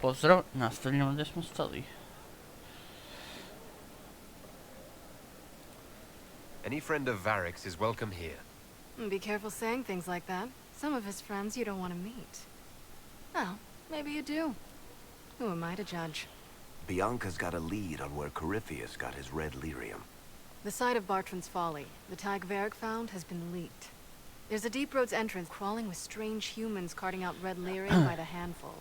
Pozdrav, nastavljamo gdje smo stali. Any friend of Varric's is welcome here. Be careful saying things like that. Some of his friends you don't want to meet. Oh, maybe you do. Who am I to judge? Bianca's got a lead on where Corypheus got his red lyrium. The site of Bartran's Folly, the tag Varric found, has been leaked. There's a deep roads entrance crawling with strange humans carting out red lyrium by the handful.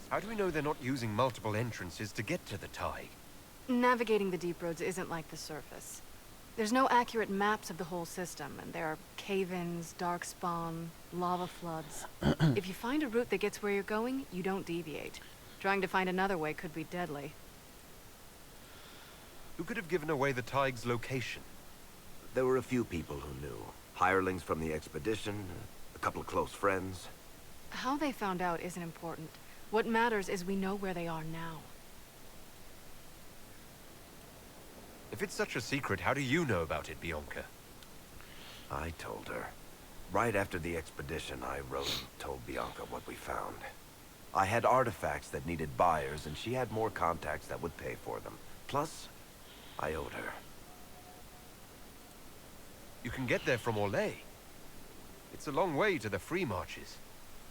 How do we know they're not using multiple entrances to get to the Tig? Navigating the deep roads isn't like the surface. There's no accurate maps of the whole system, and there are cave-ins, dark spawn, lava floods. If you find a route that gets where you're going, you don't deviate. Trying to find another way could be deadly. Who could have given away the Tig's location? There were a few people who knew. Hirelings from the expedition, a couple of close friends. How they found out isn't important. What matters is we know where they are now. If it's such a secret, how do you know about it, Bianca? I told her. Right after the expedition, I wrote and told Bianca what we found. I had artifacts that needed buyers, and she had more contacts that would pay for them. Plus, I owed her. You can get there from Orlais. It's a long way to the free marches.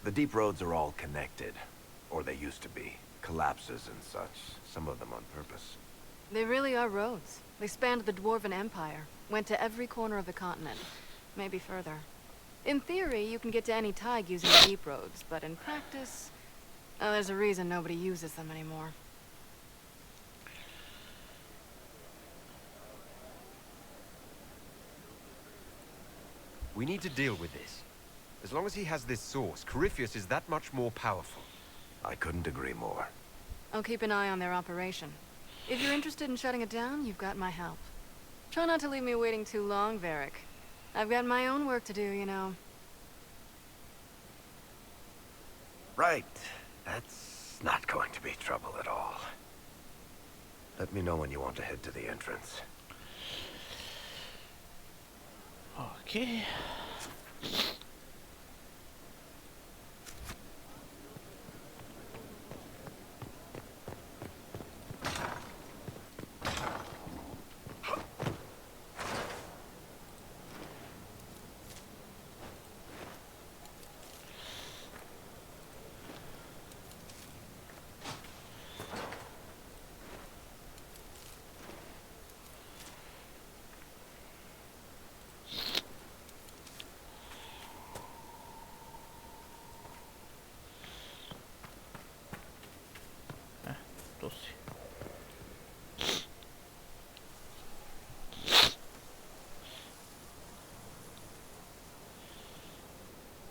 The deep roads are all connected. Or they used to be. Collapses and such. Some of them on purpose. They really are roads. They spanned the Dwarven Empire. Went to every corner of the continent. Maybe further. In theory, you can get to any Tig using the deep roads, but in practice... there's a reason nobody uses them anymore. We need to deal with this. As long as he has this source, Corypheus is that much more powerful. I couldn't agree more. I'll keep an eye on their operation. If you're interested in shutting it down, you've got my help. Try not to leave me waiting too long, Varric. I've got my own work to do, you know. Right. That's not going to be trouble at all. Let me know when you want to head to the entrance. Okay.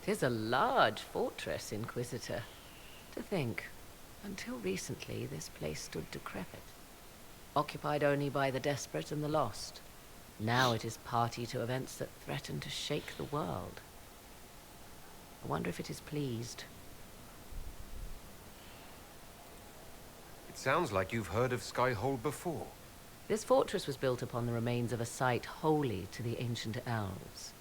Tis a large fortress, Inquisitor. To think, until recently this place stood decrepit, occupied only by the desperate and the lost. Now it is party to events that threaten to shake the world. I wonder if it is pleased. It sounds like you've heard of Skyhold before. This fortress was built upon the remains of a site holy to the ancient elves.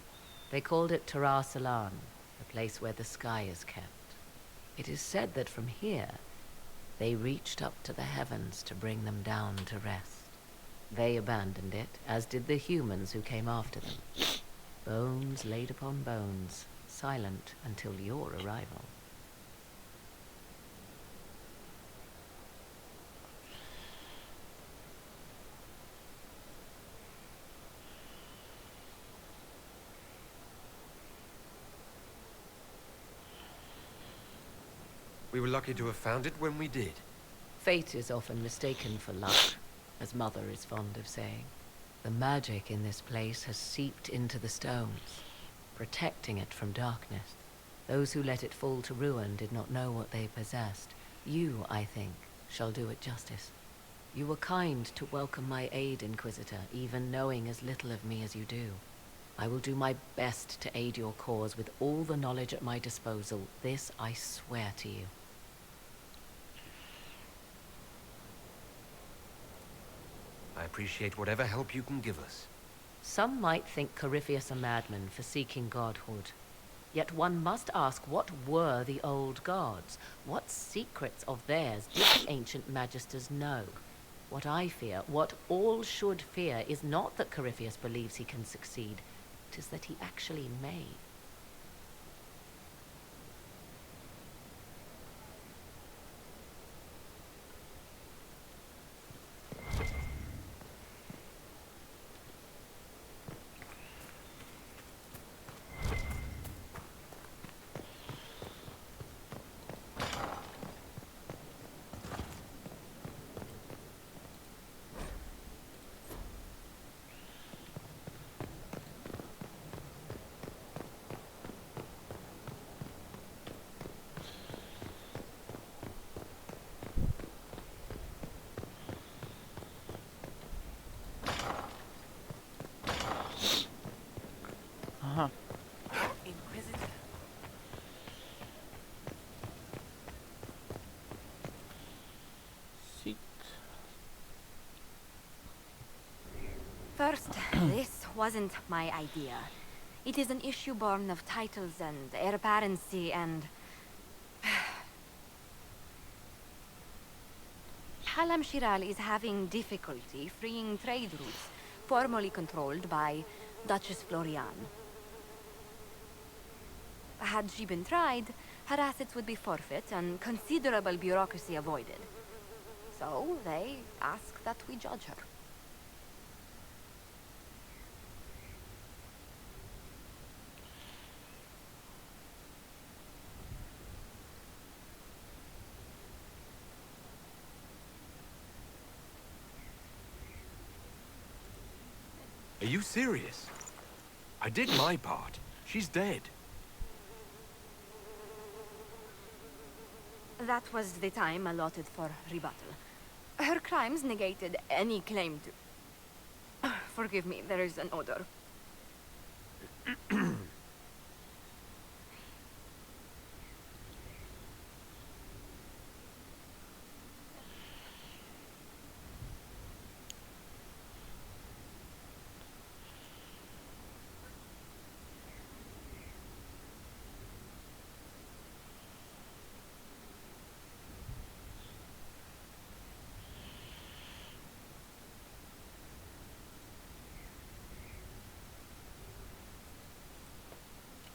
They called it Thedasa, the place where the sky is kept. It is said that from here, they reached up to the heavens to bring them down to rest. They abandoned it, as did the humans who came after them. Bones laid upon bones, silent until your arrival. We were lucky to have found it when we did. Fate is often mistaken for luck, as Mother is fond of saying. The magic in this place has seeped into the stones, protecting it from darkness. Those who let it fall to ruin did not know what they possessed. You, I think, shall do it justice. You were kind to welcome my aid, Inquisitor, even knowing as little of me as you do. I will do my best to aid your cause with all the knowledge at my disposal. This I swear to you. appreciate whatever help you can give us. Some might think Corypheus a madman for seeking godhood. Yet one must ask, what were the old gods? What secrets of theirs did the ancient magisters know? What I fear, what all should fear, is not that Corypheus believes he can succeed. It is that he actually may. Aha. Inquisitor. Sit. First, this wasn't my idea. It is an issue born of titles and heir apparency and... Halam Shiral is having difficulty freeing trade routes formerly controlled by Duchess Florian. Had she been tried, her assets would be forfeit and considerable bureaucracy avoided. So they ask that we judge her. Are you serious? I did my part. She's dead. That was the time allotted for rebuttal. Her crimes negated any claim to... Forgive me, there is an odor.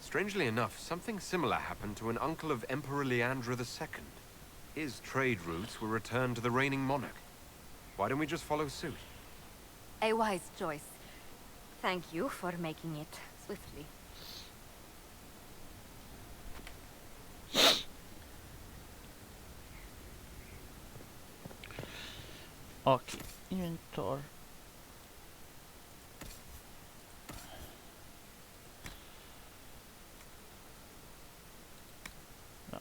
Strangely enough, something similar happened to an uncle of Emperor Leandra II. His trade routes were returned to the reigning monarch. Why don't we just follow suit? A wise choice. Thank you for making it swiftly. Okej, inventar. Ja.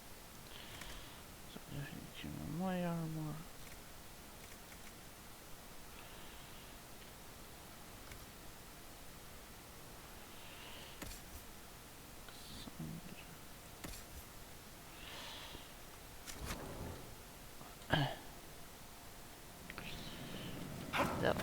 So, definitively my armor. Yep.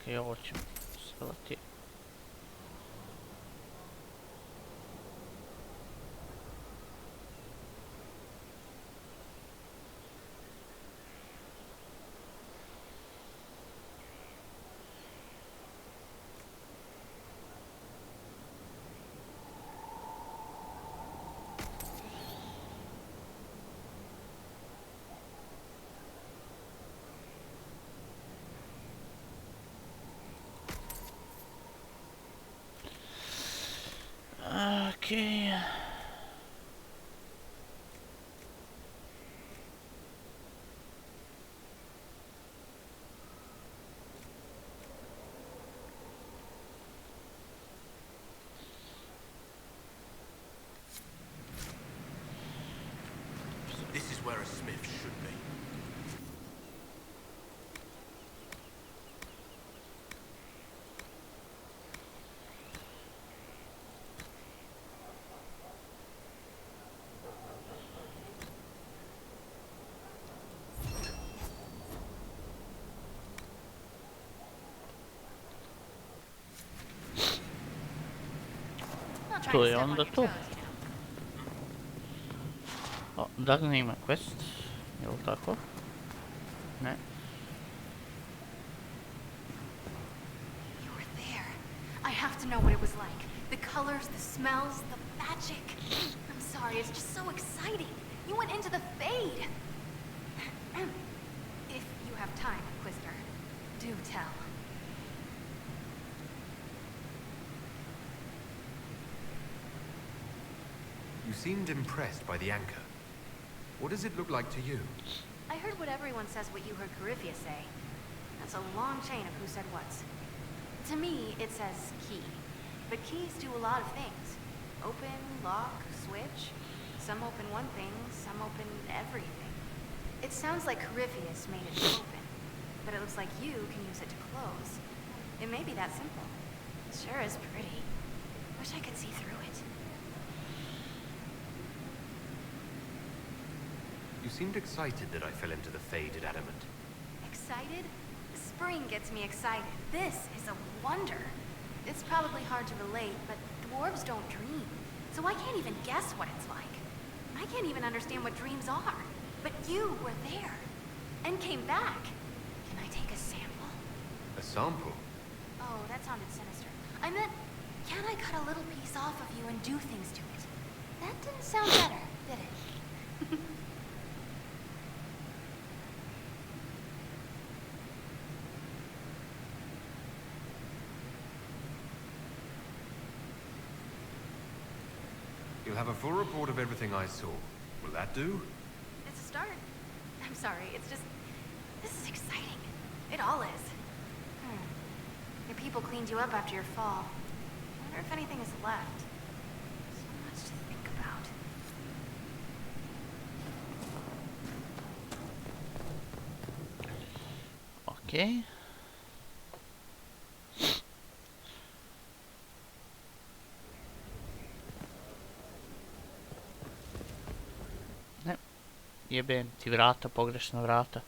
Okej, ovo ćemo selati. Okej. This is where a smith should be. Not trying To to je step on onda your to. toes, you know. O, Dagne ima quest, jel tako? Ne. You were there. I have to know what it was like. The colors, the smells, the magic. I'm sorry, it's just so exciting. You went into the Fade. If you have time, Inquisitor, do tell. You seemed impressed by the anchor. What does it look like to you? I heard what everyone says what you heard Coryphia say. That's a long chain of who said what's. To me, it says key. But keys do a lot of things. Open, lock, switch. Some open one thing, some open everything. It sounds like Coryphius made it to open. But it looks like you can use it to close. It may be that simple. It sure is pretty. Wish I could see through it. You seemed excited that I fell into the faded adamant. Excited? Spring gets me excited. This is a wonder. It's probably hard to relate, but dwarves don't dream. So I can't even guess what it's like. I can't even understand what dreams are. But you were there. And came back. Can I take a sample? A sample? Oh, that sounded sinister. I meant, can I cut a little piece off of you and do things to it? That didn't sound better, did it? You'll have a full report of everything I saw. Will that do? It's a start. I'm sorry, it's just... This is exciting. It all is. Your people cleaned you up after your fall. I wonder if anything is left. So much to think about. Okej. Ne. Jebem ti vrata, pogrešna vrata.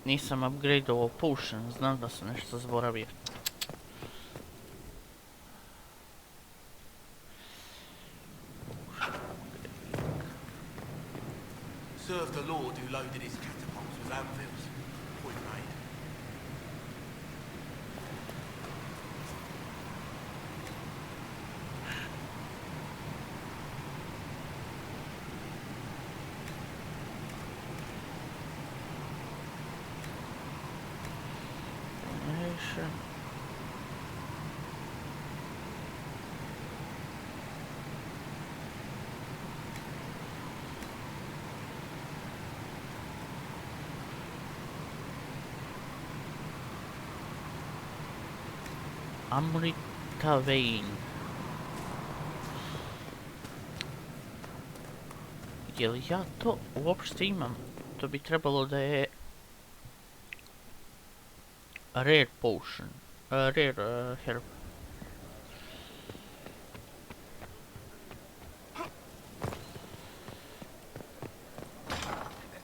Nisam upgradeovao potion, znam da sam nešto zaboravio. Served the lord who loaded his catapults with anvils. Point made. Donation. Amrita vein. Jel ja to uopšte imam? To bi trebalo da je A rare potion. A rare herb.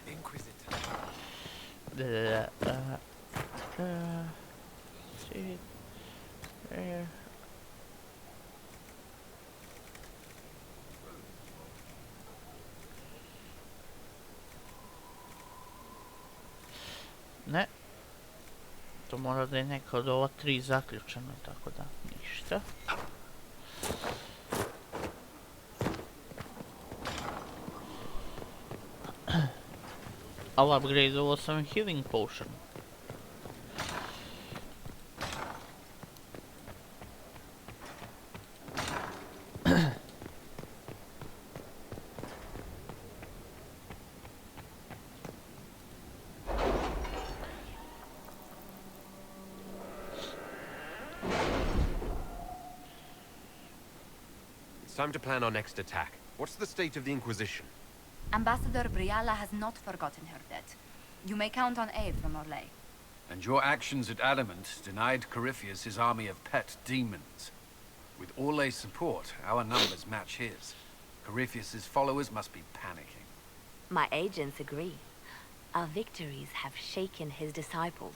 The Inquisitor. See. Rare. Ne. To mora da je neka od ova 3 zaključena, tako da ništa. Ali upgradeovao sam healing potion. Time to plan our next attack. What's the state of the Inquisition? Ambassador Briala has not forgotten her debt. You may count on aid from Orlais. And your actions at Adamant denied Corypheus his army of pet demons. With Orlais' support, our numbers match his. Corypheus's followers must be panicking. My agents agree. Our victories have shaken his disciples.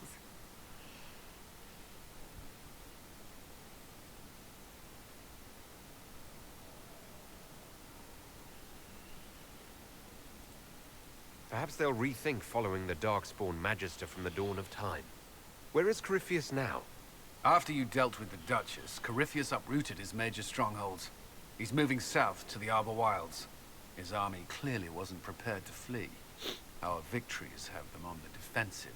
Perhaps they'll rethink following the Darkspawn Magister from the dawn of time. Where is Corypheus now? After you dealt with the Duchess, Corypheus uprooted his major strongholds. He's moving south to the Arbor Wilds. His army clearly wasn't prepared to flee. Our victories have them on the defensive.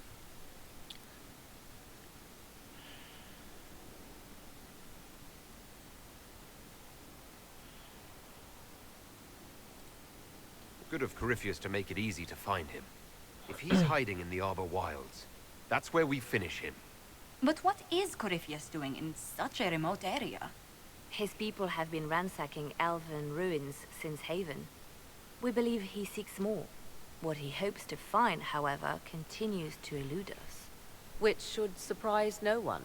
Good of Corypheus to make it easy to find him. If he's hiding in the Arbor Wilds, that's where we finish him. But what is Corypheus doing in such a remote area? His people have been ransacking elven ruins since Haven. We believe he seeks more. What he hopes to find, however, continues to elude us. Which should surprise no one.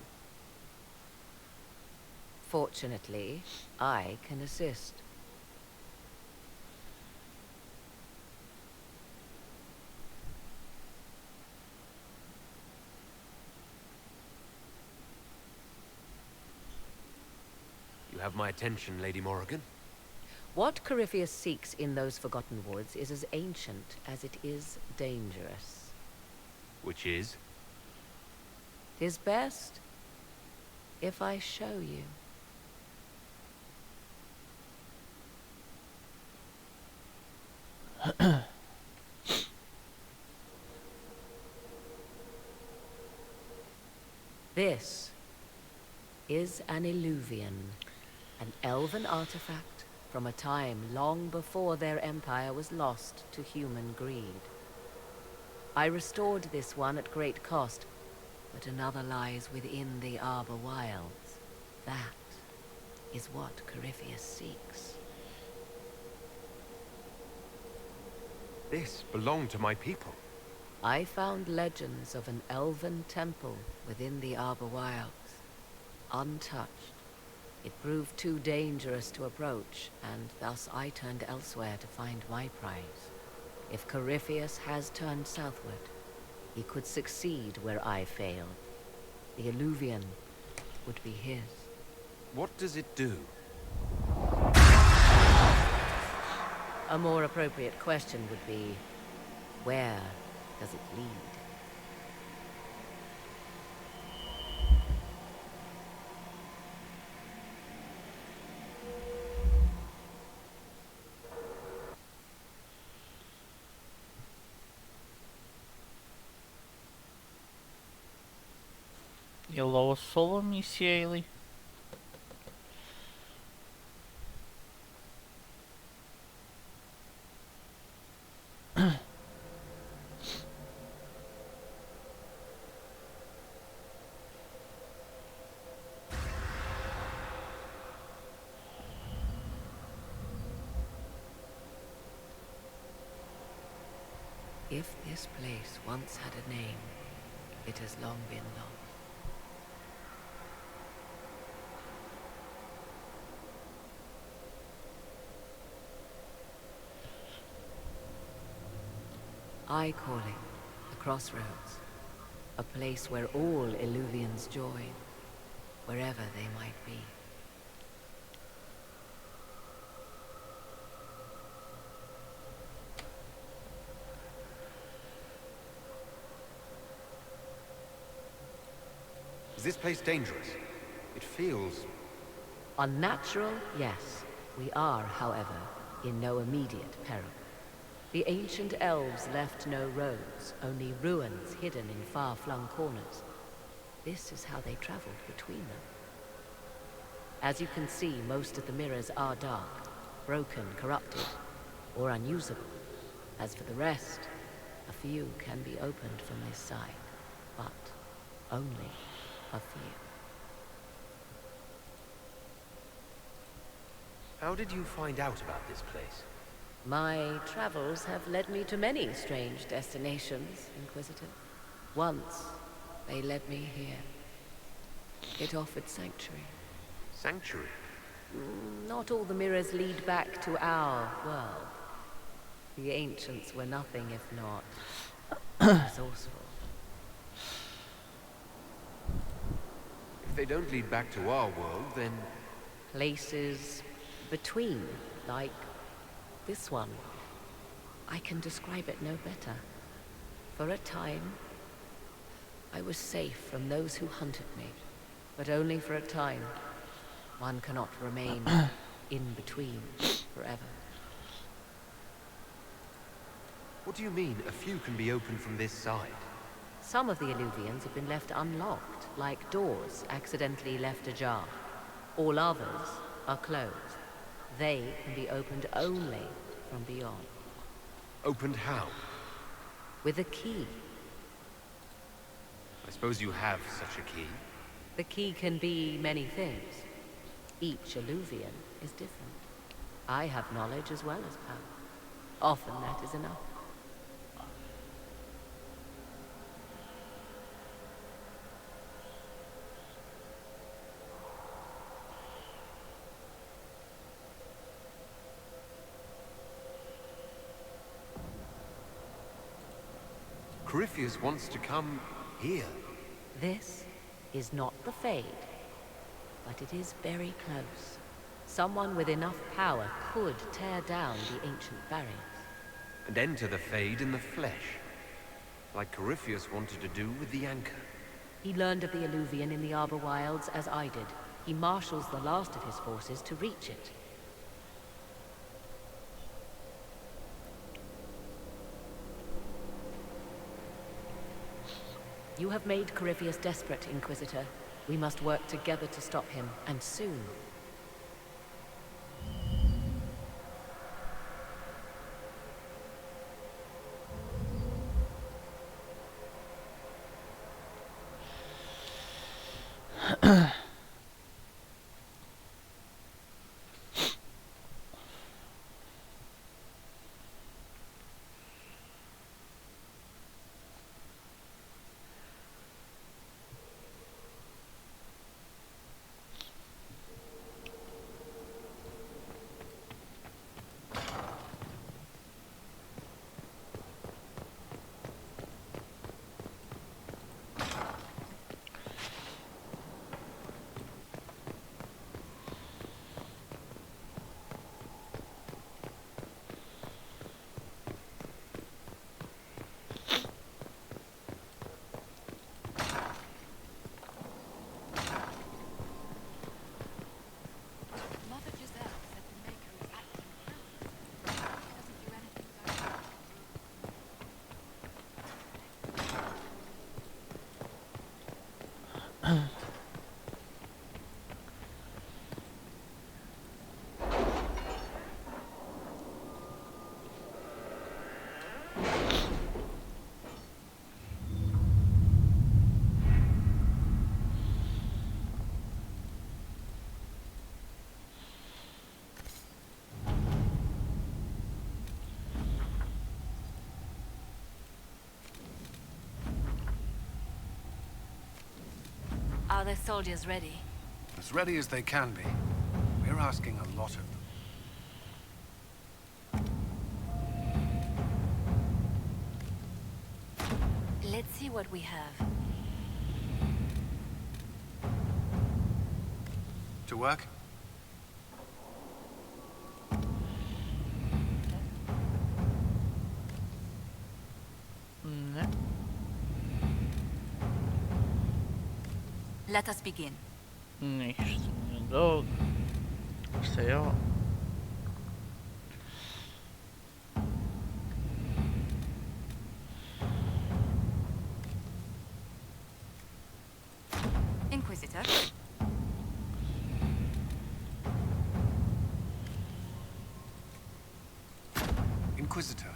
Fortunately, I can assist. You have my attention, Lady Morrigan. What Corypheus seeks in those forgotten woods is as ancient as it is dangerous. Which is? 'Tis best if I show you. This is an illuvian, an elven artifact from a time long before their empire was lost to human greed. I restored this one at great cost, but another lies within the Arbor Wilds. That is what Corypheus seeks. This belonged to my people. I found legends of an elven temple within the Arbor Wilds, untouched. It proved too dangerous to approach, and thus I turned elsewhere to find my prize. If Corypheus has turned southward, he could succeed where I failed. The Illuvian would be his. What does it do? A more appropriate question would be, where does it lead? Je li ovo solo misija ili? If this place once had a name, it has long been lost. I call it the crossroads. A place where all Illuvians join, wherever they might be. Is this place dangerous? It feels... Unnatural, yes. We are, however, in no immediate peril. The ancient elves left no roads, only ruins hidden in far-flung corners. This is how they traveled between them. As you can see, most of the mirrors are dark, broken, corrupted, or unusable. As for the rest, a few can be opened from this side, but only a few. How did you find out about this place? My travels have led me to many strange destinations, Inquisitor. Once, they led me here. It offered sanctuary. Sanctuary? Not all the mirrors lead back to our world. The ancients were nothing if not resourceful. If they don't lead back to our world, then... Places between, like this one. I can describe it no better. For a time, I was safe from those who hunted me, but only for a time. One cannot remain in between forever. What do you mean, a few can be opened from this side? Some of the Illuvians have been left unlocked, like doors accidentally left ajar. All others are closed. They can be opened only from beyond. Opened how? With a key. I suppose you have such a key? The key can be many things. Each Illuvian is different. I have knowledge as well as power. Often that is enough. Corypheus wants to come here. This is not the Fade, but it is very close. Someone with enough power could tear down the ancient barriers. And enter the Fade in the flesh. Like Corypheus wanted to do with the anchor. He learned of the Illuvian in the Arbor Wilds as I did. He marshals the last of his forces to reach it. You have made Corypheus desperate, Inquisitor. We must work together to stop him, and soon. Are the soldiers ready? As ready as they can be. We're asking a lot of them. Let's see what we have. To work? Ne. Let us begin. Ništa nije dobro. Šta je ovo? Inquisitor. Inquisitor.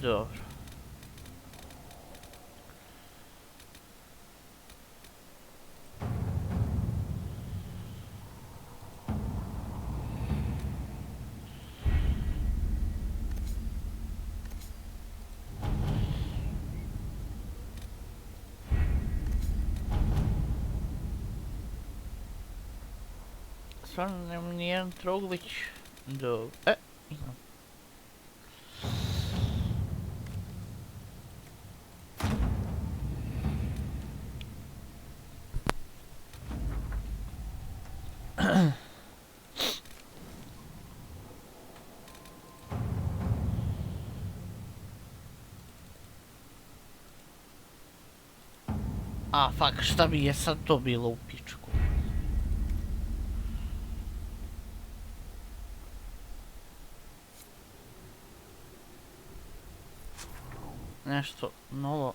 Dobro. Stvarno nema nijedan troglić. Dobro. Imam. A, fuck, šta bi je sad to bilo u pičku? Nešto novo.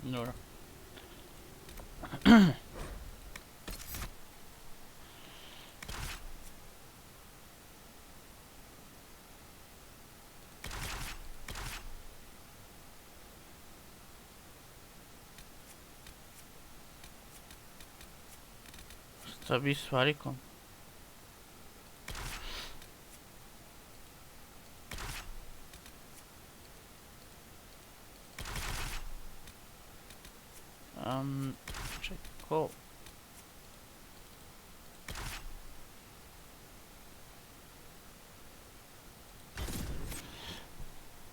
Dobro. Šta bi s varikom? Čekaj, ko?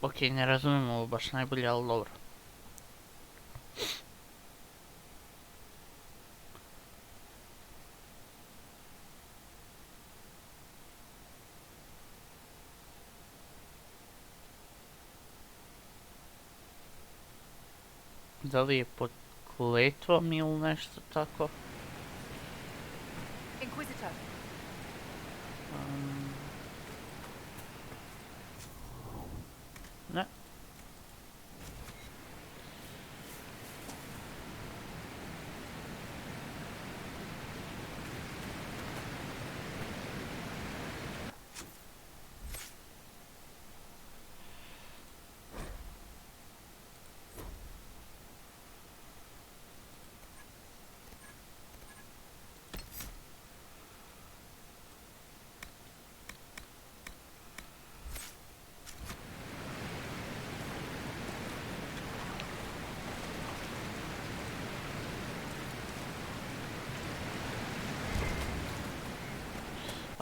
Okej, ne razumijem ovo baš najbolje, ali dobro. Da li je pod kletvom ili nešto tako? Inquisitor. Ne.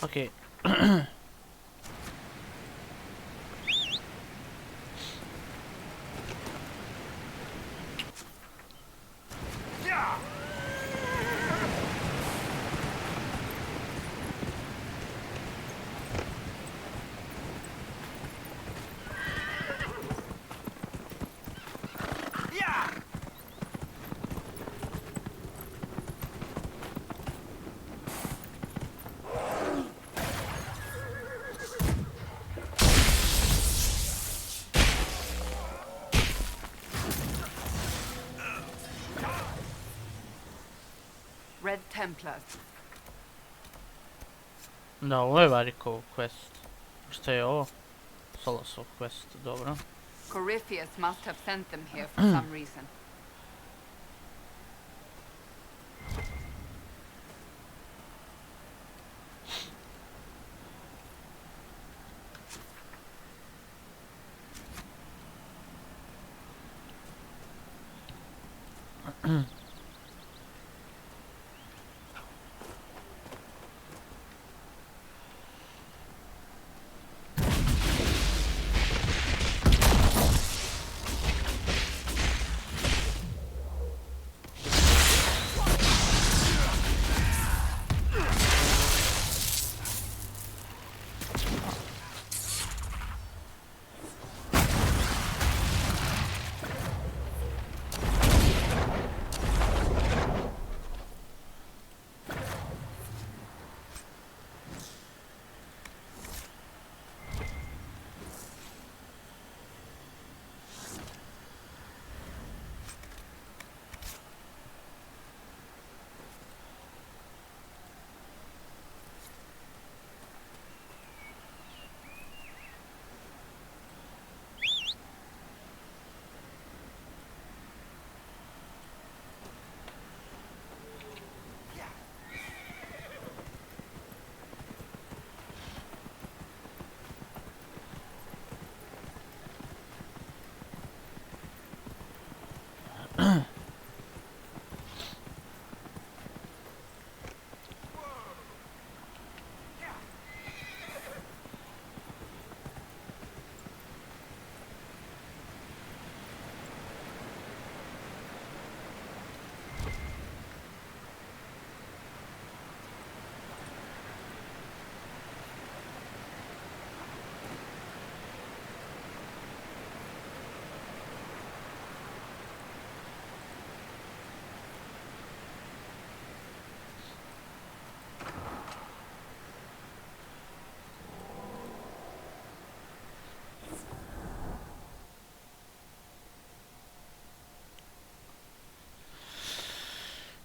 Okej. Red Templars. Da, ovo je Varikov quest. Šta je ovo? Solasov quest, dobro. Corypheus must have sent them here for some reason.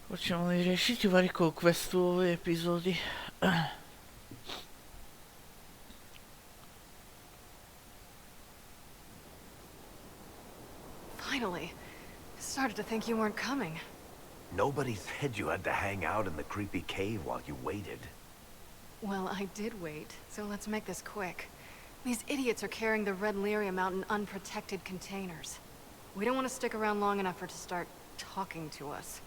Hoćemo li riješiti Varikovu questu u ovoj epizodi? Finally. Started to think you weren't coming. Nobody said you had to hang out in the creepy cave while you waited. Well, I did wait, so let's make this quick. These idiots are carrying the red lyrium out in unprotected containers. We don't want to stick around long enough for it to start talking to us.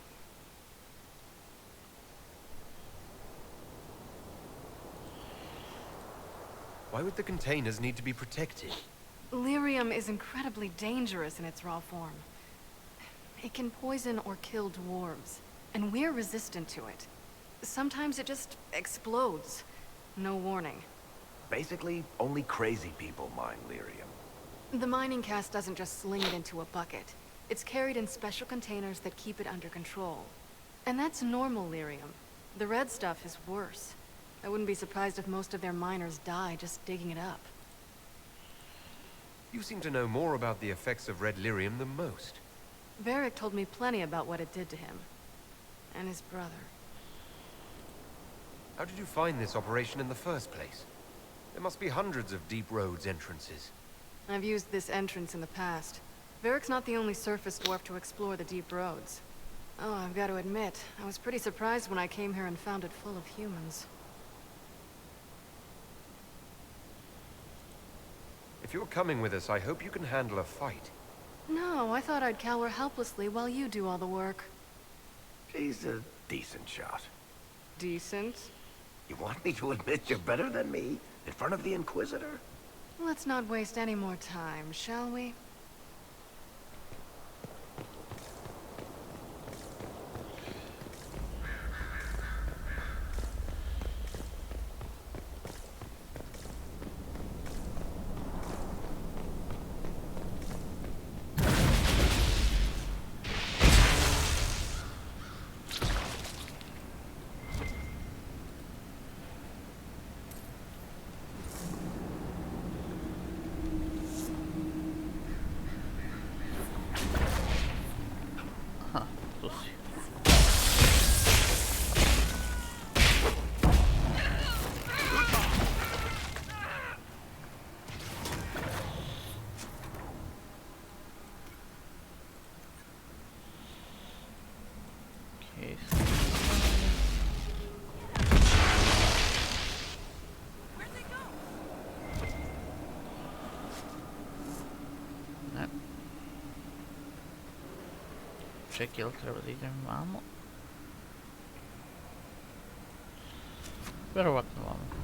Why would the containers need to be protected? Lyrium is incredibly dangerous in its raw form. It can poison or kill dwarves, and we're resistant to it. Sometimes it just explodes. No warning. Basically, only crazy people mine lyrium. The mining cast doesn't just sling it into a bucket. It's carried in special containers that keep it under control. And that's normal lyrium. The red stuff is worse. I wouldn't be surprised if most of their miners die just digging it up. You seem to know more about the effects of red lyrium than most. Varric told me plenty about what it did to him. And his brother. How did you find this operation in the first place? There must be hundreds of deep roads entrances. I've used this entrance in the past. Varric's not the only surface dwarf to explore the deep roads. Oh, I've got to admit, I was pretty surprised when I came here and found it full of humans. If you're coming with us, I hope you can handle a fight. No, I thought I'd cower helplessly while you do all the work. She's a decent shot. Decent? You want me to admit you're better than me? In front of the Inquisitor? Let's not waste any more time, shall we? Čekaj, jel treba da idem vamo? Verovatno vamo.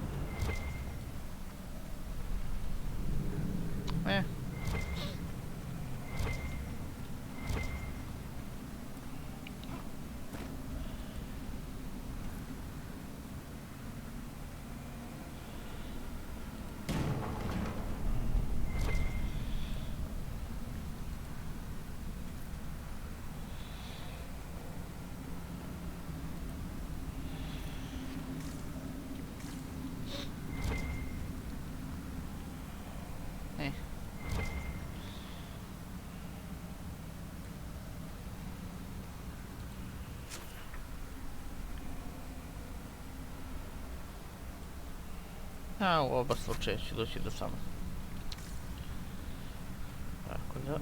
A u oba slučaja ću doći do samog. Tako da...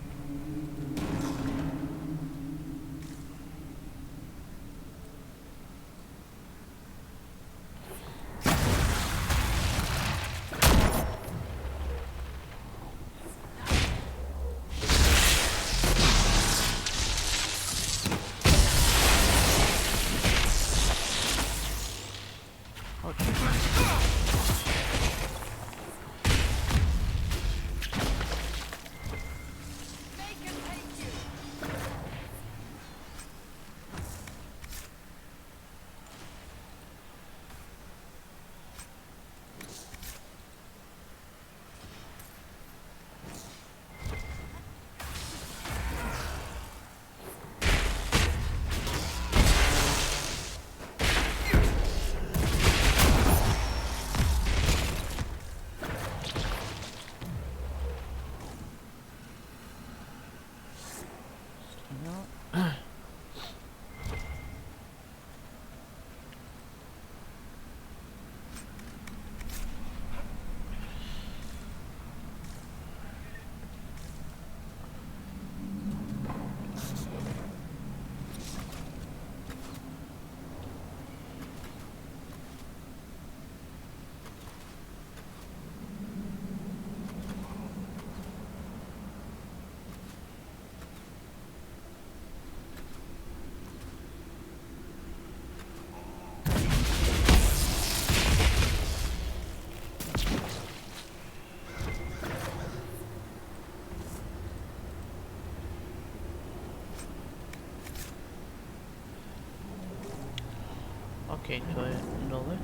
Okej, to je dole.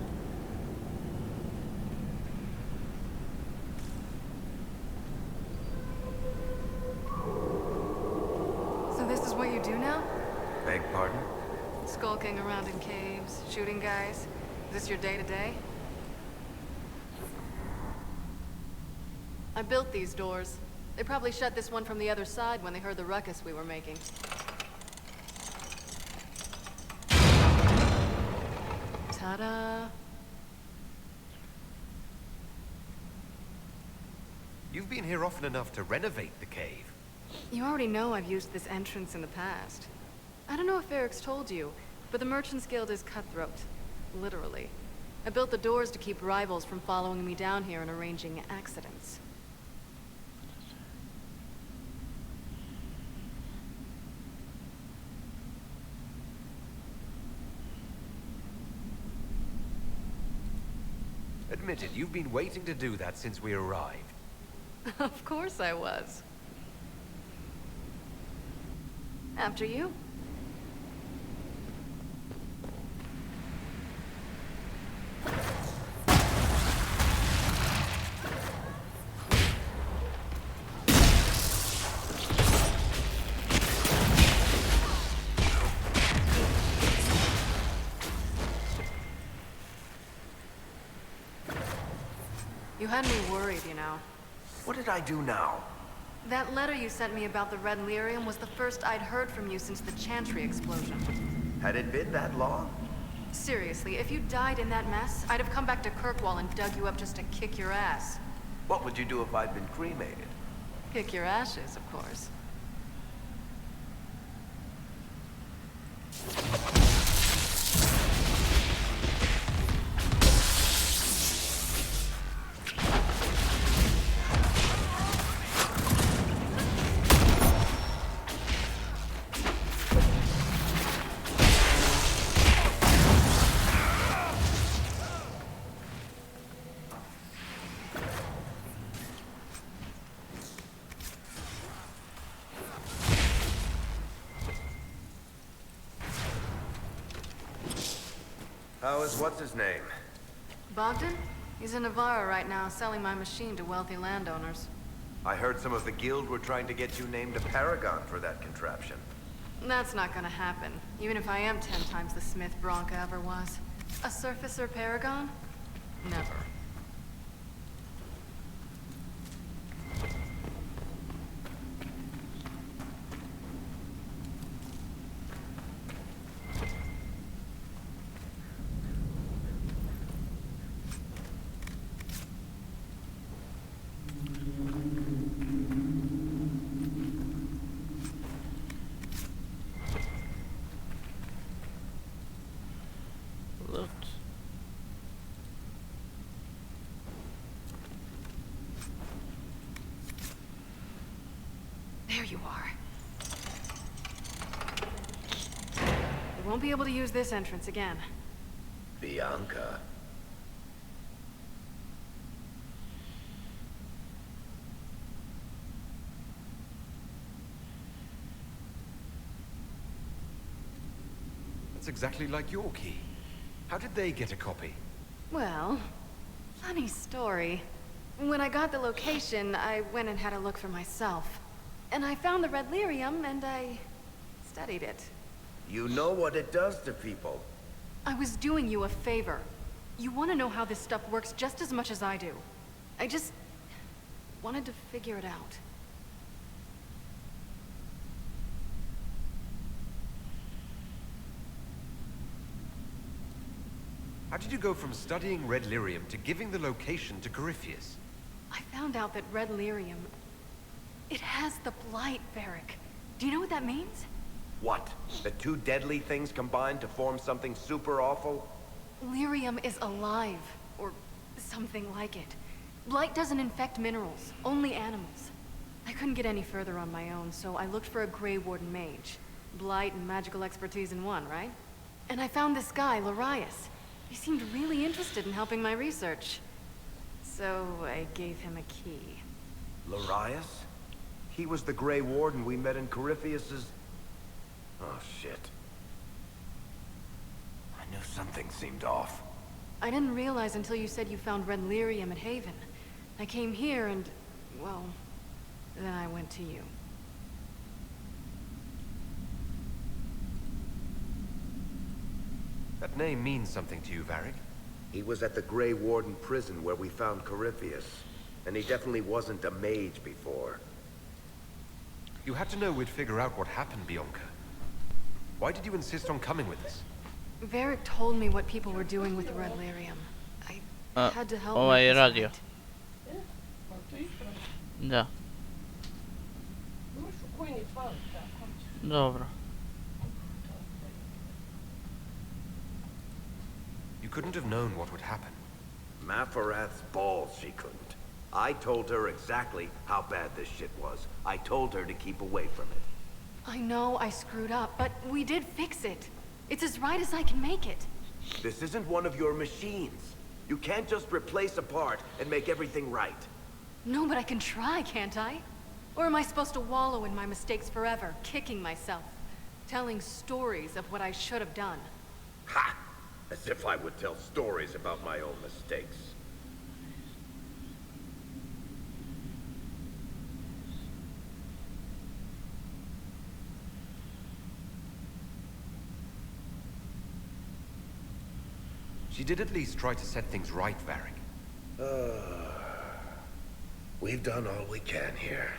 So this is what you do now? Beg pardon? Skulking around in caves, shooting guys? Is this your day-to-day? I built these doors. They probably shut this one from the other side when they heard the ruckus we were making. Ta-da! You've been here often enough to renovate the cave. You already know I've used this entrance in the past. I don't know if Eric's told you, but the Merchants Guild is cutthroat. Literally. I built the doors to keep rivals from following me down here and arranging accidents. Admit it, you've been waiting to do that since we arrived. Of course I was. After you. You had me worried, you know. What did I do now? That letter you sent me about the Red Lyrium was the first I'd heard from you since the Chantry explosion. Had it been that long? Seriously, if you died in that mess, I'd have come back to Kirkwall and dug you up just to kick your ass. What would you do if I'd been cremated? Kick your ashes, of course. How is what's-his-name? Bogdan? He's in Navarra right now, selling my machine to wealthy landowners. I heard some of the guild were trying to get you named a paragon for that contraption. That's not gonna happen, even if I am 10 times the smith Bronca ever was. A surfacer paragon? Never. There you are. You won't be able to use this entrance again. Bianca. That's exactly like your key. How did they get a copy? Well, funny story. When I got the location, I went and had a look for myself. And I found the red lyrium, and I studied it. You know what it does to people. I was doing you a favor. You want to know how this stuff works just as much as I do. I just wanted to figure it out. How did you go from studying red lyrium to giving the location to Corypheus? I found out that red lyrium, it has the blight, Varric. Do you know what that means? What? The two deadly things combined to form something super awful? Lyrium is alive, or something like it. Blight doesn't infect minerals, only animals. I couldn't get any further on my own, so I looked for a Grey Warden mage. Blight and magical expertise in one, right? And I found this guy, Larius. He seemed really interested in helping my research. So I gave him a key. Larius? He was the Grey Warden we met in Corypheus's... Oh, shit. I knew something seemed off. I didn't realize until you said you found red lyrium at Haven. I came here and, well, then I went to you. That name means something to you, Varric? He was at the Grey Warden prison where we found Corypheus. And he definitely wasn't a mage before. You had to know we'd figure out what happened, Bianca. Why did you insist on coming with us? Varric told me what people were doing with the red lyrium. I had to help Ovaj je make this radio. right. Da. Dobro. You couldn't have known what would happen. Maphorath's balls, she couldn't. I told her exactly how bad this shit was. I told her to keep away from it. I know I screwed up, but we did fix it. It's as right as I can make it. This isn't one of your machines. You can't just replace a part and make everything right. No, but I can try, can't I? Or am I supposed to wallow in my mistakes forever, kicking myself, telling stories of what I should have done? Ha! As if I would tell stories about my own mistakes. She did at least try to set things right, Varric. We've done all we can here.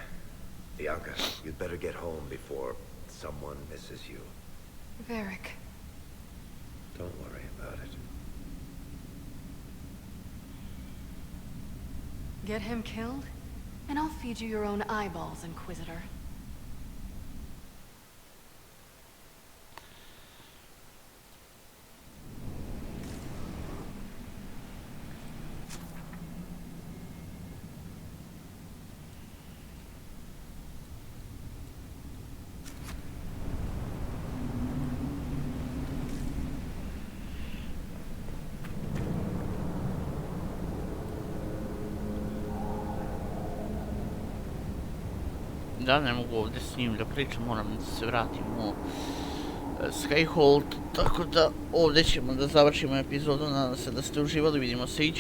Bianca, you'd better get home before someone misses you. Varric. Don't worry about it. Get him killed, and I'll feed you your own eyeballs, Inquisitor. Da, ne mogu ovdje s njim da pričam, moram da se vratim u Skyhold. Tako da ovdje ćemo da završimo epizodu, nadam se da ste uživali, vidimo se i